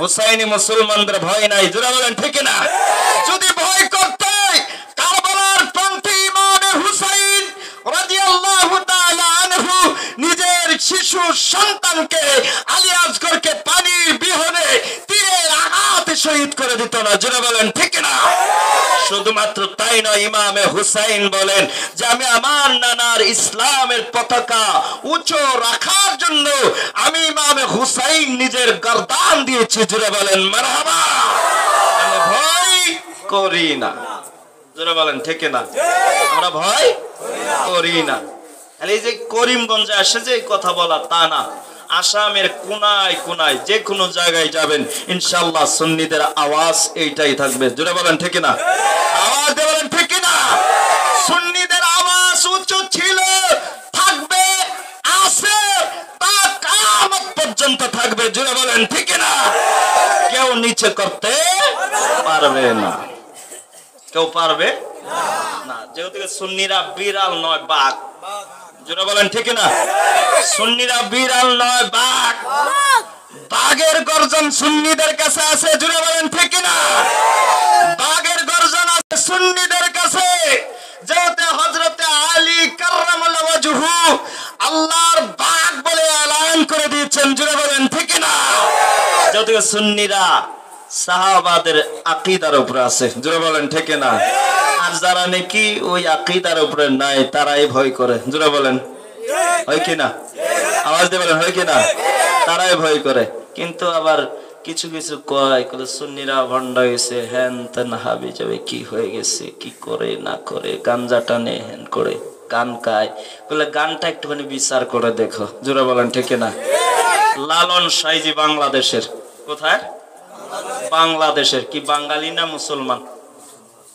হুসাইনি মুসলমানদের ভয় নাই, জোরে বলেন ঠিক না? যদি ভয় করতে কারবালার প্রান্তে ইমামে হুসাইন রাদিয়াল্লাহু তাআলা আনহু নিজের শিশু সন্তানকে আলী আসগরকে পানির বিহনে তীরের আঘাতে শহীদ করে দিত না, জোরে বলেন ঠিক না? শুধুমাত্র তাই নয়, ইমামে হুসাইন বলেন যে আমি আমার নানার ইসলামের পতাকা উঁচু রাখার জন্য আমি ইমামে হুসাইন নিজের গর্দান দিয়েছি, জোরে বলেন মারহাবা। আমি ভয় করি না, জোরে বলেন ঠিক না? আমরা ভয় করি না। এই যে করিমগঞ্জে আসে যে কথা বলা তা না, আসামের কোনায় কোনায় যে কোনো জায়গায় যাবেন ইনশাআল্লাহ সুন্নিদের আওয়াজ এইটাই থাকবে, জোরে বলেন ঠিক না? আওয়াজ দিয়ে বলেন ঠিক না? সুন্নিদের আওয়াজ উঁচু ছিল, থাকবে, আছে, তা কিয়ামত পর্যন্ত থাকবে, জোরে বলেন ঠিক না? কেউ নিচে করতে পারবে না, কেউ পারবে না। যেহেতু সুন্নিরা বিড়াল নয় বাঘ, জোরে বলেন ঠিক না? সুন্নিরা বিড়াল নয় বাঘ, বাঘের গর্জন সুন্নিদের কাছে আছে, জোরে বলেন ঠিক না? বাঘের গর্জন আছে সুন্নিদের কাছে। যেহেতু হযরতে আলী কাররামাল্লাহু ওয়াজহু আল্লাহর বাঘ বলে এলান করে দিয়েছেন, জোরে বলেন ঠিক না? যেহেতু সুন্নিরা সাহাবাদের আকীদার উপরে আছে, জোরে বলেন ঠিক না? আর যারা নাকি ওই আকীদার উপরে নাই তারাই ভয় করে, জোরে বলেন হয় কি না? আওয়াজ দিয়ে বলেন হয় কি না? তারাই ভয় করে। কিন্তু আবার কিছু কিছু কয় সুন্নিরা ভণ্ড হয়েছে, হ্যান তেন হাবি যাবে, কি হয়ে গেছে, কি করে না করে, গাঞ্জা টানে, হ্যান করে, গান গায়, বলে গানটা একটুখানি বিচার করে দেখো, জোরে বলেন ঠিক না? লালন সাইজি বাংলাদেশের, কোথায়? বাংলাদেশের। কি বাঙালি না মুসলমান?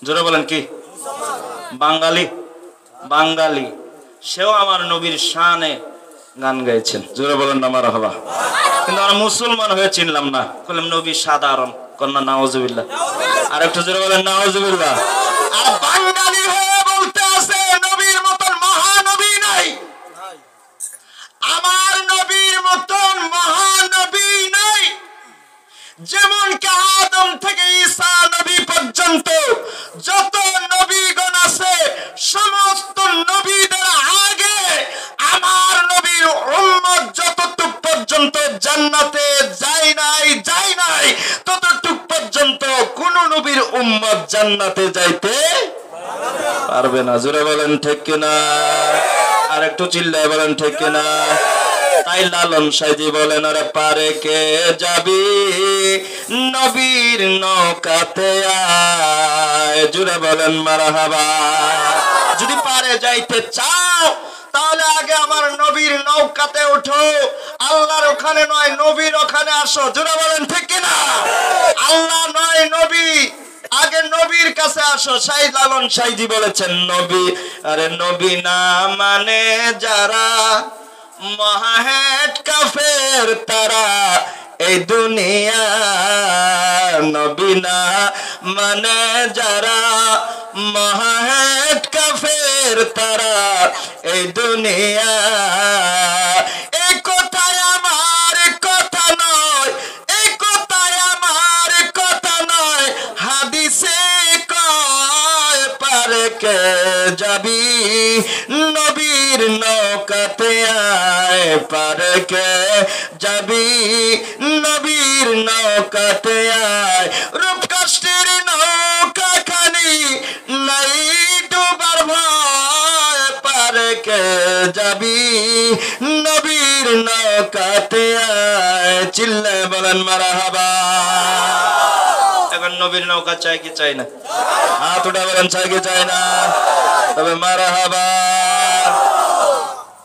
জোরে বলেন কি? বাঙালি। বাঙালি। সেও আমার নবীর শানে গান গাইছেন, জোরে বলেন না মারহাবা। কিন্তু আমরা মুসলমান হয়ে চিনলাম না, বললাম নবী সাধারণ, কন্যা নাউজুবিল্লাহ। আর একটু জোরে বলেন নাউজুবিল্লাহ। আর বাঙালি হয়ে বলতে আছে নবীর মতন মহানবী নাই, আমার নবীর মতন মহানবী নাই। যেমন কি আদম থেকে ঈসা নবী পর্যন্ত যত নবীগণ আছে, সমস্ত নবীদের আগে আমার নবীর উম্মত যতটুক পর্যন্ত জান্নাতে যায় নাই ততটুক পর্যন্ত কোন নবীর উম্মত জান্নাতে যাইতে পারবে না, জোরে বলেন ঠিক না? আর একটু চিল্লায় বলেন ঠিক না? তাই লালন সাইজি বলেন, আরে পারে কে যাবি নবীর নৌকাতে আয়, জোরে বলেন মারহাবা। যদি পারে যাইতে চাও তাহলে আগে আমার নবীর নৌকাতে ওঠো, আল্লাহর ওখানে নয় নবীর ওখানে আসো, জোরে বলেন ঠিক না? আল্লাহ নয় নবী, আগে নবীর কাছে আসো। সাই লালন সাইজি বলেছেন নবী, আরে নবী না মানে যারা মহাহেট কাফের তারা এই দুনিয়া, নবী না মানে যারা মহাহেট কাফের তারা এই দুনিয়া। এই কথায় আমার কথা নয়, এই কথায় আমার কথা নয়, হাদিসে কয় পারে কে যাবি নবীর নৌকাতে আয়, পারে কে যাবি নবীর নৌকাতে আয়। রূপ কষ্টের নৌকা খানি নাই ডুবার ভয়, পারে কে যাবি নবীর নৌকাতে আয়, চিল্লায় বলেন মারহাবা। এখন নবীর নৌকা চাই কি চাই না? হাত উঠে বলেন চাই কি চাই না? তবে মারহাবা।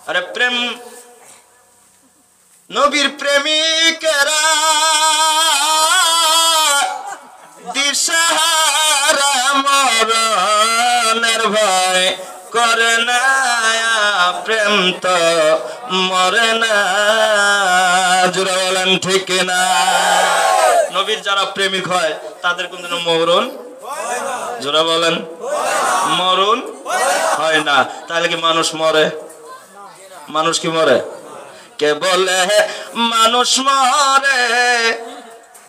আরে প্রেম, নবীর প্রেমিকেরা দিশাহারা মরণের ভয় করে না, প্রেম তো মরে না, জোরে বলেন ঠিক না? নবীর যারা প্রেমিক হয় তাদের কোনদিনও মরণ, জোরে বলেন, মরণ হয় না। তাহলে কি মানুষ মরে? মানুষ কি মরে? কে বলে মানুষ মরে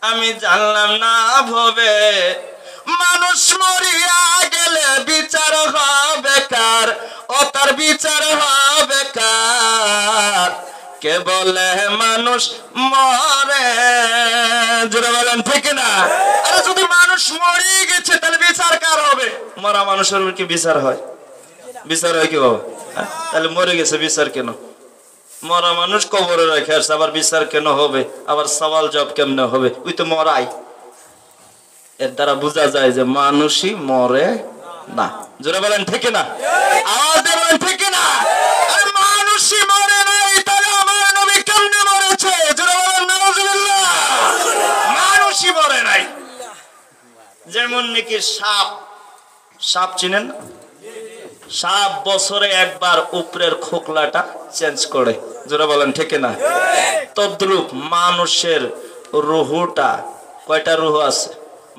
আমি জানলাম না ভবে মানুষ মরিয়া গেলে বিচার হবে কার, ও তার বিচার হবে কার। কে বলে মানুষ মরে, জোরে বলেন ঠিক না? আরে যদি মানুষ মরে গেছে তাহলে বিচার কার হবে? মরা মানুষের কি বিচার হয়? বিচার হয় কি বাবা? তাহলে মরে গেছে বিচার কেন? মরা মানুষ কবরে রেখে আসছে, আবার বিচার কেন হবে? আবার সওয়াল জবাব কেমনে হবে? ওই তো মরাই। এর দ্বারা বোঝা যায় যে মানুষই মরে না। জোরে বলেন ঠিক না? আওয়াজ দিয়ে বলেন ঠিক না? আরে মানুষই মরে নাই, তাহলে আমার নবী কেমনে মরেছে? জোরে বলেন নাউজুবিল্লাহ। মানুষই মরে নাই। যেমন নাকি সাপ, সাপ চিনেন? সাপ বছরে একবার উপরের খোকলাটা চেঞ্জ করে। জোরে বলেন ঠিক না? তদ্রূপ মানুষের রুহুটা, কয়টা রুহু আছে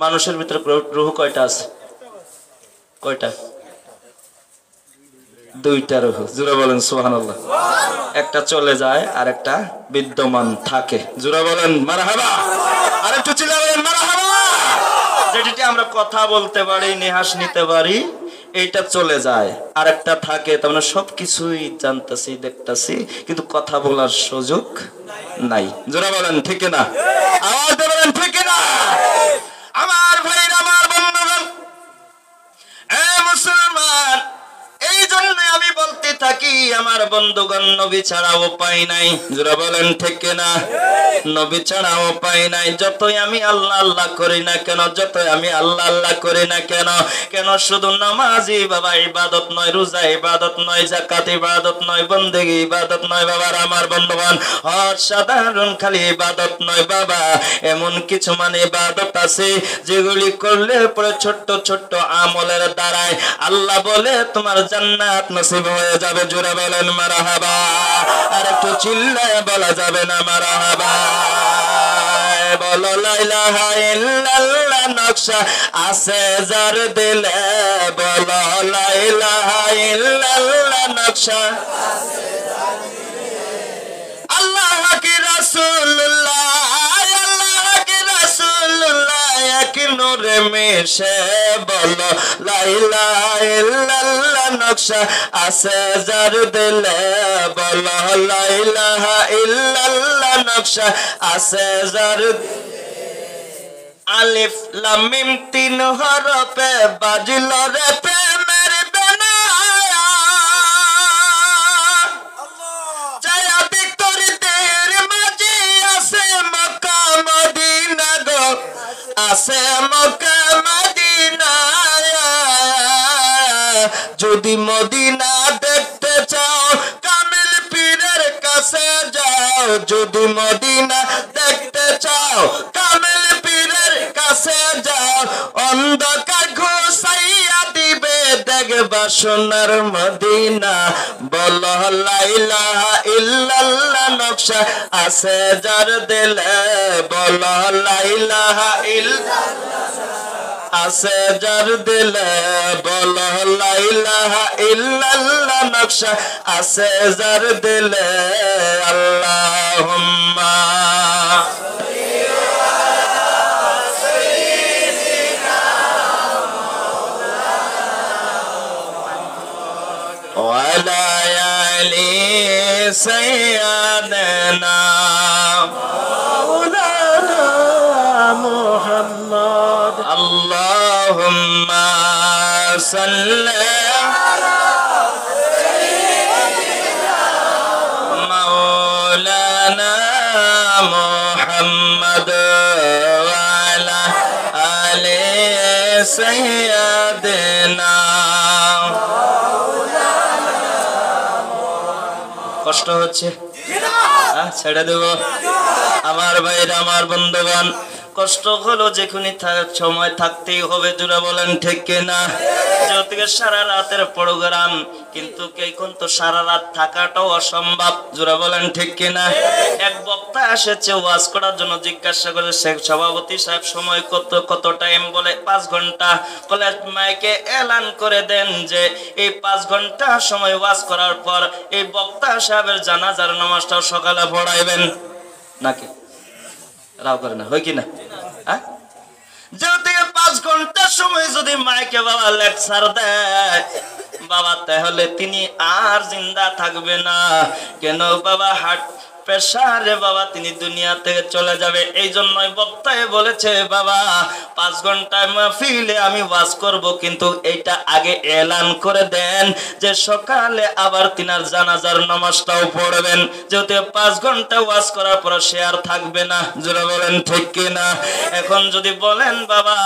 মানুষের ভিতরে? রুহু কয়টা আছে? কয়টা? দুইটা রুহু। জোরে বলেন সুবহানাল্লাহ। একটা চলে যায় আর একটা বিদ্যমান থাকে। জোরে বলেন মারহাবা। আর একটু চিল্লা বলেন মারহাবা। যেটি আমরা কথা বলতে পারি, নিহাস নিতে পারি, এইটা চলে যায়, আর একটা থাকে। তার মানে সবকিছুই জানতেছি, দেখতেছি, কিন্তু কথা বলার সুযোগ নাই। জোরে বলেন ঠিক না? আওয়াজ দিয়ে বলেন ঠিক না? আমার ভাইরা, আমার বন্ধুগণ, এ মুসলমান, এই জন্য আমি বলতে থাকি আমার বন্ধুগণ, নবী ছাড়া উপায় নাই। জোরে বলেন ঠিক না? নবী ছাড়া উপায় নাই। যতই আমি আল্লাহ আল্লাহ করি না কেন, যতই আমি আল্লাহ আল্লাহ করি না কেন, কেন শুধু নামাজি বাবা ইবাদত নয়, রোজা ইবাদত নয়, যাকাত ইবাদত নয়, বন্দেগী ইবাদত নয় বাবার, আমার বন্ধুগণ, অসাধারণ খালি ইবাদত নয় বাবা, এমন কিছু মানে ইবাদত আছে যেগুলি করলে পরে ছোট্ট ছোট্ট আমলের দ্বারায় আল্লাহ বলে তোমার জান্নাত নসিব হয়ে যাবে। জোরে বলেন মারহাবা। আর একটু চিল্লায় বলা যাবে না মারহাবা? বলো লা ইলাহা ইল্লাল্লাহ, নকশা আছে যার দিলে, বলো লা ইলাহা ইল্লাল্লাহ, নকশা আছে যার দিলে। আল্লাহ কি রাসূলুল্লাহ, আল্লাহ কি রাসূলুল্লাহ, এক নূরে মিশে, বলো লা ইলাহা ইল্লাল্লাহ, নকশা আছে যার দিলে, বলো লা ইলাহা ইল্লাল্লাহ, নকশা আছে যার দিলে। আলিফ লাম মিম তিন হরফে বাজিল রে প্রেমের বেনায়া, ছায়া ভিতরদের মাঝে আছে মক্কা মদিনা গো, আছে মক্কা মদিনা। যদি মদিনা দেখতে চাও কামিল পীরের কাছে যাও, যদি মদিনা দেখতে চাও কামিল পীরের কাছে যাও, অন্ধকার ঘুষাইয়া দিবে দেখবা সোনার মদিনা। বলো লা ইলাহা ইল্লাল্লাহ, নকশা আছে যার দিলে, বলো লা ইলাহা ইল্লাল্লাহ, আছে যার দিলে, বলো লা ইলাহা ইল্লাল্লাহ, নকশা আছে যার দিলে। আল্লাহুম্মা ওয়া আলা আলি সাইয়্যিদিনা মাওলানা মুহাম্মদ। আল্লাহুম্মা সাল্লি আলা সাইয়্যিদিনা মাওলানা মুহাম্মদ ওয়া আলা আলি সাইয়্যিদিনা। কষ্ট হচ্ছে? ছেড়ে দেব আমার ভাইরা, আমার বন্ধুগণ, কষ্ট হলো যেখানে সময় থাকতেই হবে। জোরে বলেন ঠিক কিনা? যদিও সারা রাতের প্রোগ্রাম, কিন্তু এখন তো সারা রাত থাকাটাও অসম্ভব। জোরে বলেন ঠিক কিনা? এক বক্তা এসেছে ওয়াজ করার জন্য, জিজ্ঞাসা করে শেখ সভাপতি সাহেব সময় কত টাইম? বলে 5 ঘন্টা। বলে মাইকে এলান করে দেন যে এই 5 ঘন্টা সময় ওয়াজ করার পর এই বক্তা সাহেবের জানাজার নামাজটাও সকালে পড়াইবেন নাকি? রাও করে না, হয় কি না? হ্যাঁ, যেহেতু 5 ঘন্টা সময় যদি মাইকে বাবা লেকচার দেয় বাবা, তাহলে তিনি আর জিন্দা থাকবে না। কেন বাবা? হার্ট প্রেসারে বাবা তিনি দুনিয়া থেকে চলে যাবে। এই জন্যই বক্তায় বলেছে বাবা 5 ঘন্টায় মাহফিলে আমি ওয়াজ করব, কিন্তু এইটা আগে এলান করে দেন যে সকালে আবার তিনার জানাজার নামাজটাও পড়বেন। যেহেতু 5 ঘন্টা ওয়াজ করার পর সে আর থাকবে না। জোরে বলেন ঠিক কিনা? এখন যদি বলেন বাবা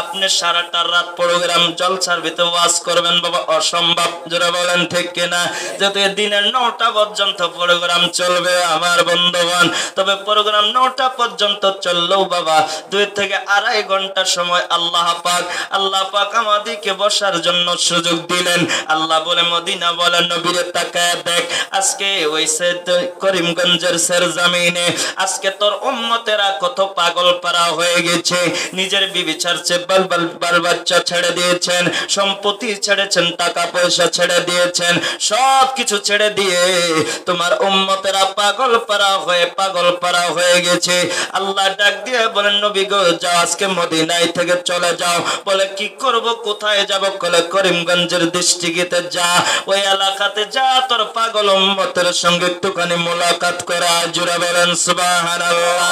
আপনি সারাটা রাত প্রোগ্রাম জলসার ভিতরে ওয়াজ করবেন বাবা, অসম্ভব। জোরে বলেন ঠিক কিনা? যেহেতু দিনের 9টা পর্যন্ত প্রোগ্রাম চলবে আমার বন্ধুগণ, তবে প্রোগ্রাম 9টা পর্যন্ত চললেও বাবা 2 থেকে 2.5 ঘন্টা সময় আল্লাহ পাক আমাদেরকে বসার জন্য সুযোগ দিলেন। আল্লাহ বলে মদিনা বলে নবীরে তাকায় দেখ, আজকে ওই করিমগঞ্জের জমিনে আজকে তোর উম্মতেরা কত পাগল পারা হয়ে গেছে। নিজের বিবি ছাড়ছে, বাল বাচ্চা ছেড়ে দিয়েছেন, সম্পত্তি ছেড়েছেন, টাকা পয়সা ছেড়ে দিয়েছেন, সব কিছু ছেড়ে দিয়ে তোমার উম্মতেরা পাগল পারা হয়ে গেছে। আল্লাহ ডাক দিয়ে বলেন নবী গো যাও আজকে মদিনায় থেকে চলে যাও। বলে কি করব, কোথায় যাব? বলে করিমগঞ্জের ডিস্ট্রিক্টে যা, ওই এলাকাতে যা, তোর পাগল উম্মতের সঙ্গে একটুখানি মোলাকাত করা। জোরে বলেন সুবহানাল্লাহ।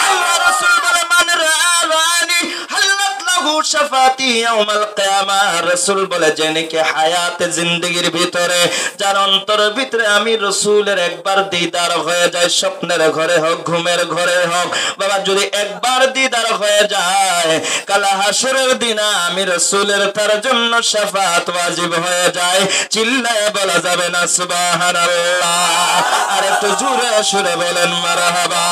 আল্লাহ রাসূল বলে মান রাআনি হাল্লাত লাহু শাফাতি ইয়াউমাল কিয়ামা। রাসূল বলে যে নাকি হায়াতে জিন্দেগির ভিতরে যার অন্তরের ভিতরে আমি রাসূলের একবার দিদার হয়ে যায়, স্বপ্নের ঘরে হোক ঘুমের ঘরে হোক বাবা, যদি একবার দিদার হয়ে যায় কাল হাসরের দিন আমি রাসূলের তার জন্য শাফাত ওয়াজিব হয়ে যায়। চিল্লায়ে বলা যাবে না সুবহানাল্লাহ? আর একটু জোরে সুরে বলেন মারহাবা।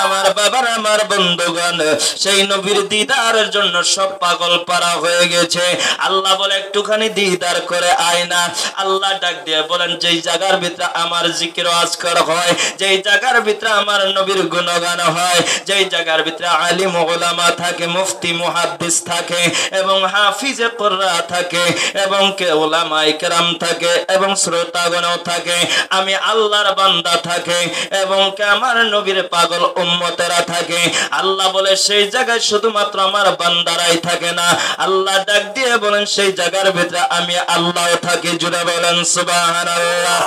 আমার বাবার আমার বন্ধুগণ সেই নবীর দিদারের জন্য সব পাগল পারা হয়ে গেছে। আল্লাহ বলে একটুখানি দিদার করে আয় না। আল্লাহ ডাক দিয়ে বলেন যেই জায়গার ভিতরে আমার জিকির আজকার হয়, যেই জায়গার ভিতরে আমার নবীর গুণগান হয়, যেই জায়গার ভিতরে আলিম ওলামা থাকে, মুফতি মুহাদ্দিস থাকে এবং হাফিজে কুরআন থাকে এবং কে ওলামায়ে কেরাম থাকে এবং শ্রোতাগণও থাকে, আমি আল্লাহর বান্দা থাকে এবং কে আমার নবীর পাগল উম্মতেরা থাকে। আল্লাহ বলে সেই জায়গায় শুধুমাত্র আমার বান্দারাই থাকে না, আল্লাহ ডাক দিয়ে বলেন সেই জায়গার ভিতরে আমি আল্লাহ থাকি। জুড়ে বলেন সুবহানাল্লাহ।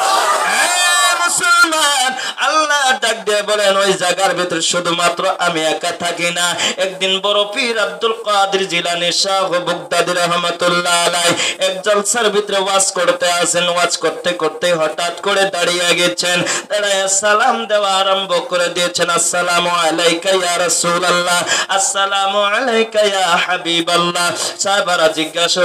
মুসলমান আল্লাহ ডাক দিয়ে বলেন ওই জায়গার ভিতরে শুধুমাত্র আমি একা থাকি না। একদিন বড় পীর আব্দুল কাদের জিলানী শাহ বাগদাদী রাহমাতুল্লাহ আলাইহি এক জলসার ভিতরে ওয়াজ করতে আসেন। ওয়াজ করতে করতে হঠাৎ করে দাঁড়িয়ে গেছেন, দাঁড়ায় সালাম দেওয়া আরম্ভ করে দিয়েছেন। আসসালামু আলাইকা ইয়া রাসূলুল্লাহ, আসসালামু আলাইকা ইয়া হাবিবাল্লাহ। সাহাবারা জিজ্ঞাসা,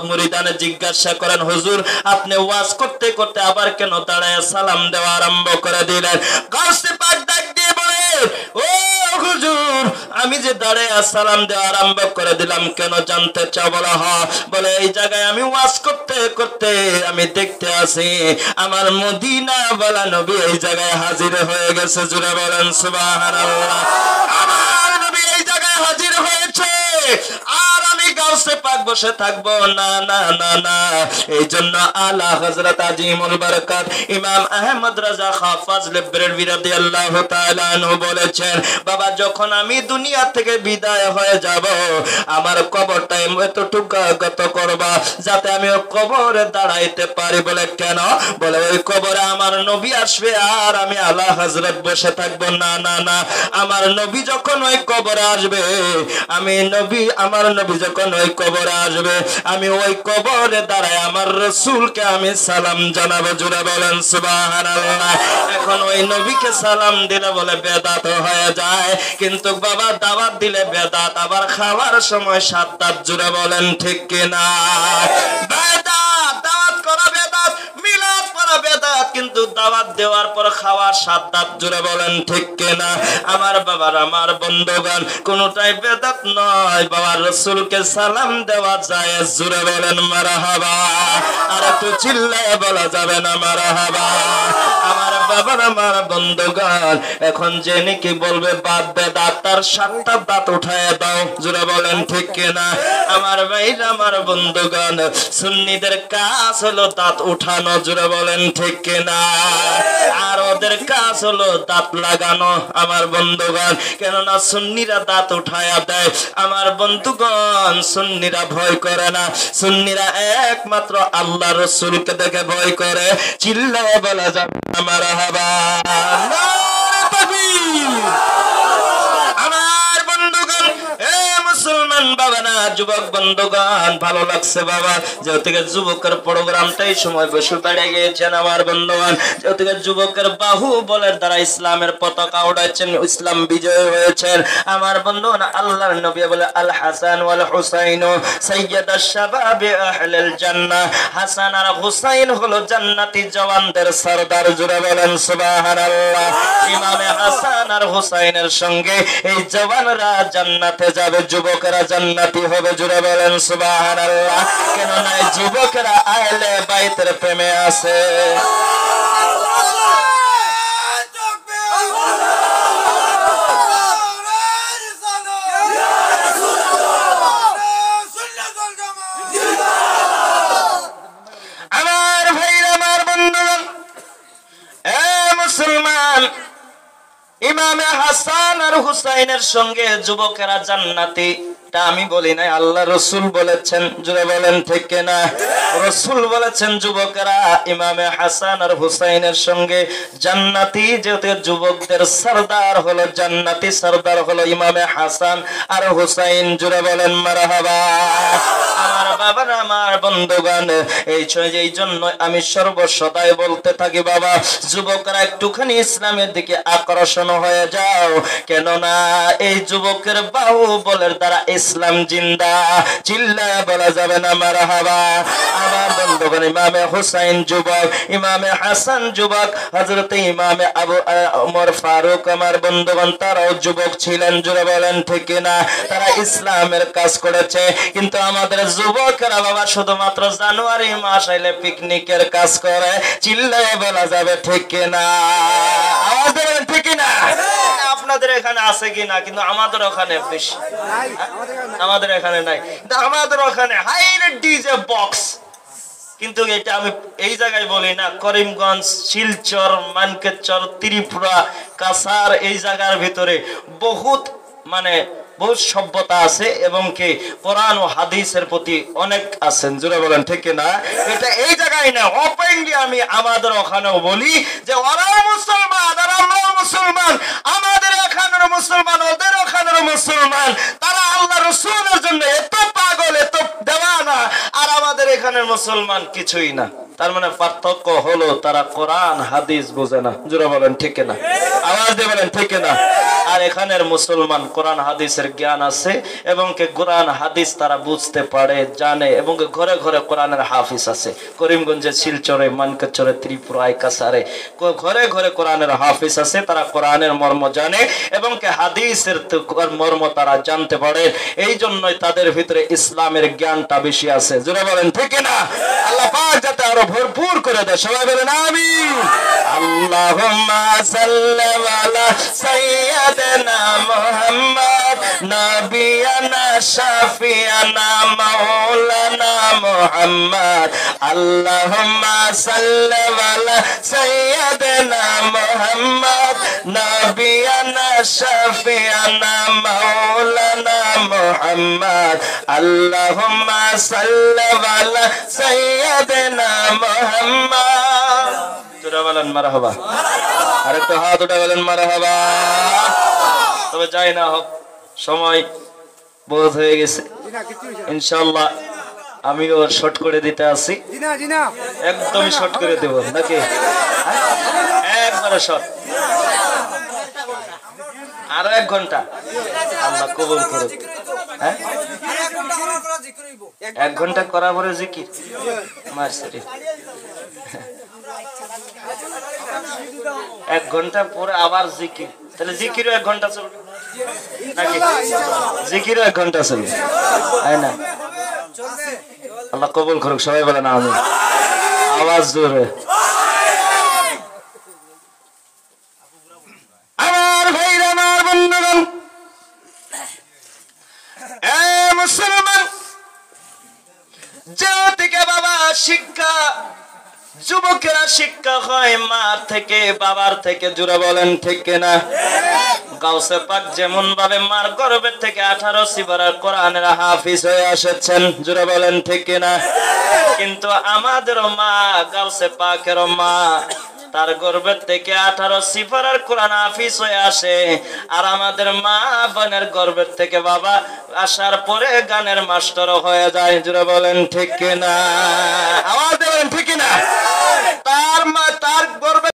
মুরিদানে জিজ্ঞাসা করেন হুজুর আপনি ওয়াজ করতে করতে আবার কেন দাঁড়ায় সালাম দেওয়া আরম্ভ করে দিলেন? গাউসে পাক ডাক দিয়ে বলে ও হুজুর আমি যে দাঁড়ায় সালাম দেওয়া আরম্ভ করে দিলাম কেন জানতে চাও? বলা হয় বলে এই জায়গায় আমি ওয়াজ করতে করতে আমি দেখতে আসি আমার মদিনা বলা নবী এই জায়গায় হাজির হয়ে গেছে। জুড়ে বলেন সুবহানাল্লাহ। আমার নবী এই জায়গায় হাজির হয়েছে আর আমি গাউসে পাক বসে থাকবো না না না না। এই জন্য আলা হযরত আজিমুল বারাকাত ইমাম আহমদ রাজা খান ফাজলে বেরেলভী রাদিয়াল্লাহু তাআলা আনহু বলেছেন বাবা যখন আমি দুনিয়া থেকে বিদায় হয়ে যাব আমার কবরটা এতটুকু গত করবা যাতে আমি ওই কবরে দাঁড়াইতে পারি। বলে কেন? বলে ওই কবরে আমার নবী আসবে আর আমি আলা হযরত বসে থাকবো না না না। আমার নবী যখন ওই কবরে আসবে আমি নবী, আমার নবী যখন ওই কবরে আসবে আমি ওই কবরে দাঁড়ায় আমার রাসূলকে আমি সালাম জানাবো। জুড়ে বলেন সুবহানাল্লাহ। এখন ওই নবীকে সালাম দিলে বলে বেদাত হয়ে যায়, কিন্তু বাবা দাওয়াত দিলে বেদাত, আবার খাওয়ার সময় সাদ্দাত। জুড়ে বলেন ঠিক কিনা? বেদাত, দাওয়াত করা বেদাত, মিলাদ করা বেদাত, কিন্তু দাওয়াত দেওয়ার পর খাওয়ার সাদ্দাত। জুড়ে বলেন ঠিক কিনা? আমার বাবার আমার বন্ধুগণ কোনটাই বেদাত নয়, বাবার রাসূলকে সালাম দেওয়া যায়। জুড়ে বলেন মারহাবা। আর একটু চিল্লায় বলা যাবে না মারহাবা? আমার বাবার আমার বন্ধুগণ এখন যে নাকি বলবে বাদ বেদাত তার 7টা দাঁত উঠায় দাও। জুড়ে বলেন ঠিক কিনা? আমার ভাইরা আমার বন্ধুগণ সুন্নিদের কাজ হলো দাঁত উঠানো। জুড়ে বলেন ঠিক কিনা? না। আর ওদের কাজ হলো দাঁত লাগানো আমার বন্ধুগণ, কেননা সুন্নিরা দাঁত উঠায়া দেয়। আমার বন্ধুগণ, সুন্নিরা ভয় করে না, সুন্নিরা একমাত্র আল্লাহ রাসূলকে দেখে ভয় করে। চিল্লায় বলা যাবে না মারহাবা। নারে তাকবীর। আমার বন্ধুগণ, এ মুসলমান বাবা না যুবক বন্ধুগণ, ভালো লাগছে বাবা যেহেতু যুবকের প্রোগ্রামটাই সময় বসে বেড়ে গিয়েছেন। আমার বন্ধুগণ, যেহেতু যুবকের বাহু বলের দ্বারা ইসলামের পতাকা উড়াচ্ছেন, ইসলাম বিজয় হয়েছেন। আমার বন্ধুগণ, আল্লাহর নবী বলে আল হাসান ওয়াল হুসাইন সাইয়্যিদাশ শাবাবি আহলিল জান্নাহ। হাসান আর হুসাইন হলো জান্নাতি জওয়ানদের সরদার। জোরে বলেন সুবহানাল্লাহ। ইমামে হাসান আর হুসাইনের সঙ্গে এই জওয়ানরা জান্নাতে যাবে, যুবকেরা জান্নাতি হবে। জোরে বলেন সুবহানাল্লাহ। কেন না যুবকেরা আহলে বাইতের প্রেমে আছে। আমার ভাইরা, আমার বন্ধুগণ, এ মুসলমান, ইমামে হাসান আর হুসাইনের সঙ্গে যুবকেরা জান্নাতি। আমি বলি নাই, আল্লাহ রাসূল বলেছেন। জোরে বলেন ঠিক কিনা? রাসূল বলেছেন যুবকেরা ইমামে হাসান আর হুসাইনের সঙ্গে জান্নাতি। যেহেতু যুবকদের সরদার হলো জান্নাতি, সরদার হলো ইমামে হাসান আর হুসাইন। জোরে বলেন মারহাবা। আমার বাবারা, আমার বন্ধুগণ, এই জন্য আমি সর্বসদাই বলতে থাকি বাবা, যুবকরা একটুখানি ইসলামের দিকে আকর্ষণ হয়ে যাও। কেননা এই যুবকের বাহু বলের দ্বারা ইসলাম জিন্দা। চিল্লায় বলা যাবে না মারহাবা। আমার বন্ধুগণ, ইমামে হুসাইন যুবক, ইমামে হাসান যুবক, হযরতে ইমামে আবু ওমর ফারুক আমার বন্ধুগণ তারাও যুবক ছিলেন। জোরে বলেন ঠিক না? তারা ইসলামের কাজ করেছে। কিন্তু আমাদের যুবকরা বাবা শুধুমাত্র জানুয়ারি মাস আইলে পিকনিকের কাজ করে। চিল্লায় বলা যাবে ঠিক না? আওয়াজ দেবেন ঠিক না? আপনাদের এখানে আছে কিনা? কিন্তু আমাদের ওখানে বেশি, আমাদের এখানে নাই। আমাদের ওখানে হাইরে ডিজে বক্স। কিন্তু এটা আমি এই জায়গায় বলি না, করিমগঞ্জ, শিলচর, মানকেচর, ত্রিপুরা, কাছার এই জায়গার ভিতরে বহুত বহুত সভ্যতা আছে এবং কি কোরআন ও হাদিসের প্রতি অনেক আছেন। জোরে বলেন ঠিক না? এটা এই জায়গায় না, ওপেনলি আমি আমাদের ওখানেও বলি যে ওরাও মুসলমান আর আমরাও মুসলমান। আমাদের এখানের মুসলমান, ওদের ওখানের মুসলমান। তারা আল্লাহ রাসূলের জন্য এত পাগল, এত দেওয়ানা, আর আমাদের এখানের মুসলমান কিছুই না। তার মানে পার্থক্য হলো তারা কোরআন হাদিস বোঝে না। জোরে বলেন ঠিক না? আওয়াজ দিয়ে বলেন ঠিক না? আর এখানের মুসলমান কোরআন হাদিসের জ্ঞান আছে এবং কে কোরআন হাদিস তারা বুঝতে পারে, জানে, এবং ঘরে ঘরে কোরআনের হাফিজ আছে। করিমগঞ্জে, শিলচরে, মানকেচরে, ত্রিপুরায়, কাছারে ঘরে ঘরে কোরআনের হাফিজ আছে। তারা কোরআনের মর্ম জানে এবং কে হাদিসের মর্ম তারা জানতে পারে। এই জন্যই তাদের ভিতরে ইসলামের জ্ঞানটা বেশি আছে। জোরে বলেন ঠিক না? আল্লাহ পাক যাতে আরো ভরপুর করে দেয়। সবাই বলেন আমিন। আল্লাহুম্মা সাল্লি আলা সাইয়্যিদিনা মুহাম্মদ নবিয়ানা শাফিয়ানা মাওলানা মুহাম্মদ। আল্লাহুম্মা সাল্লি আলা সাইয়্যিদিনা মুহাম্মদ নবিয়ানা শাফিয়ানা মাওলানা মুহাম্মদ। আল্লাহুম্মা সাল্লি আলা সাইয়্যিদিনা মুহাম্মদ। জোরে বলেন মারহাবা। আরেকটু হাত উঠে বলেন মারহাবা। তবে যাই না হোক, সময় বহুত হয়ে গেছে। ইনশাআল্লাহ আমিও শর্ট করে দিতে আসি। একদমই শর্ট করে দেব নাকি? একবারে শর্ট। আরো 1 ঘন্টা আল্লাহ কবুল করুক। 1 ঘন্টা করার পরে জিকির মারসরি। 1 ঘন্টা পরে আবার জিকির। তাহলে জিকিরও 1 ঘন্টা চলবে নাকি? জিকিরও 1 ঘন্টা চলবে, তাই না? আল্লাহ কবুল করুক। সবাই বলেন আমিন। আওয়াজ জোরে। আমার ভাইরা, আমার বন্ধুগণ, এ মুসলমান, যে থেকে বাবা শিক্ষা যুবকেরা শিক্ষা হয় মা থেকে, বাবার থেকে। জোরে বলেন ঠিক কিনা? গাউসে পাক যেমন ভাবে মার গর্ভের থেকে 18 সিফারার কোরআনের হাফিজ হয়ে এসেছেন। জোরে বলেন ঠিক কিনা? কিন্তু আমাদের মা গাউসে পাকের মা তার গর্ভের থেকে 18 সিফারার কোরআন হাফিজ হয়ে আসে। আর আমাদের মা বোনের গর্ভের থেকে বাবা আসার পরে গানের মাস্টার হয়ে যায়। জোরে বলেন ঠিক কিনা? আওয়াজ দেবেন ঠিক কিনা? তার মা তার গর্ভে